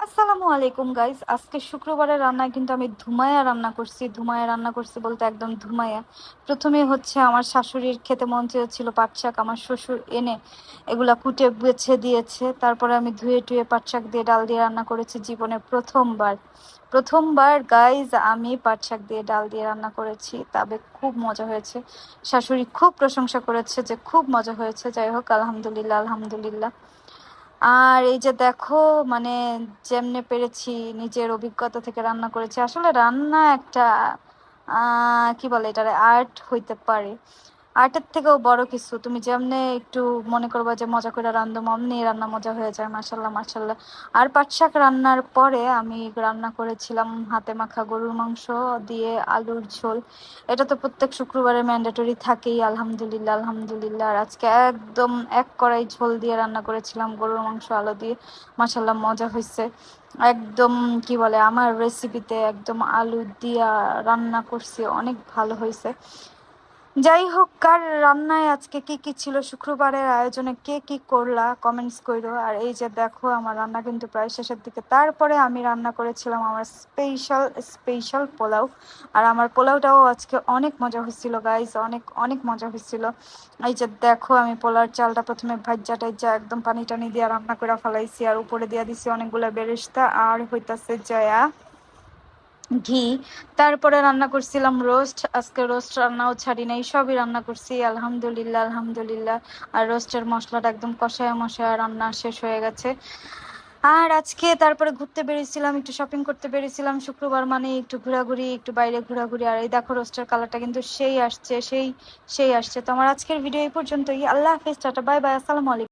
আসসালামু আলাইকুম গাইস। আজকে শুক্রবারের রান্নায় কিন্তু আমি ধুমায়া রান্না করছি। ধুমায়া রান্না করছি বলতে একদম ধুমায়া। প্রথমে হচ্ছে আমার শাশুড়ির খেতে মন চেয়েছিল পাট শাক, আমার শ্বশুর এনে এগুলা কুটে বেছে দিয়েছে। তারপরে আমি ধুয়ে টুয়ে পাট শাক দিয়ে ডাল দিয়ে রান্না করেছি জীবনে প্রথমবার। প্রথমবার গাইজ আমি পাট শাক দিয়ে ডাল দিয়ে রান্না করেছি, তবে খুব মজা হয়েছে। শাশুড়ি খুব প্রশংসা করেছে যে খুব মজা হয়েছে। যাই হোক, আলহামদুলিল্লাহ আলহামদুলিল্লাহ। আর এই যে দেখো, মানে যেমনে পেরেছি নিজের অভিজ্ঞতা থেকে রান্না করেছি। আসলে রান্না একটা কি বলে এটারে, আর্ট হইতে পারে। আর্টের থেকেও বড় কিছু। তুমি যেমনে একটু মনে করবা যে মজা করে রান্ধবো, অমনি রান্না মজা হয়ে যায়। মাশাল্লাহ মাশাল্লাহ। আর পাট শাক রান্নার পরে আমি রান্না করেছিলাম হাতে মাখা গরুর মাংস দিয়ে আলুর ঝোল। এটা তো প্রত্যেক শুক্রবারে ম্যান্ডেটরি থাকেই। আলহামদুলিল্লাহ আলহামদুলিল্লাহ। আর আজকে একদম এক কড়াই ঝোল দিয়ে রান্না করেছিলাম গরুর মাংস আলু দিয়ে। মাশাল্লাহ মজা হয়েছে একদম। কি বলে, আমার রেসিপিতে একদম আলু দিয়া রান্না করছি, অনেক ভালো হয়েছে। যাই হোক, কার রান্নায় আজকে কি কি ছিল, শুক্রবারের আয়োজনে কে কি করলা কমেন্টস করো। আর এই যে দেখো, আমার রান্না কিন্তু প্রায় শেষের দিকে। তারপরে আমি রান্না করেছিলাম আমার স্পেশাল স্পেশাল পোলাও। আর আমার পোলাওটাও আজকে অনেক মজা হয়েছিল গাইজ, অনেক অনেক মজা হয়েছিল। এই যে দেখো, আমি পোলাওর চালটা প্রথমে ভাজ্জা টাইজা একদম পানি টানি দিয়ে রান্না করে ফেলাইছি, আর উপরে দিয়ে দিছি অনেকগুলো বেরেস্তা আর হইতাছে জয়া ঘি। তারপরে রান্না করছিলাম রোস্ট। আজকে রোস্ট রান্নাও ছাড়ি নাই, সবই রান্না করছি আলহামদুলিল্লাহ আলহামদুলিল্লাহ। আর রোস্টের মশলাটা একদম কষায় মশায় রান্না শেষ হয়ে গেছে। আর আজকে তারপরে ঘুরতে বেরিয়েছিলাম, একটু শপিং করতে বেরিয়েছিলাম। শুক্রবার মানে একটু ঘোরাঘুরি, একটু বাইরে ঘোরাঘুরি। আর এই দেখো, রোস্টের কালারটা কিন্তু সেই আসছে, সেই সেই আসছে। তো আমার আজকের ভিডিও এই পর্যন্তই। আল্লাহ হাফেজ, টাটা বাই বাই, আসসালামু আলাইকুম।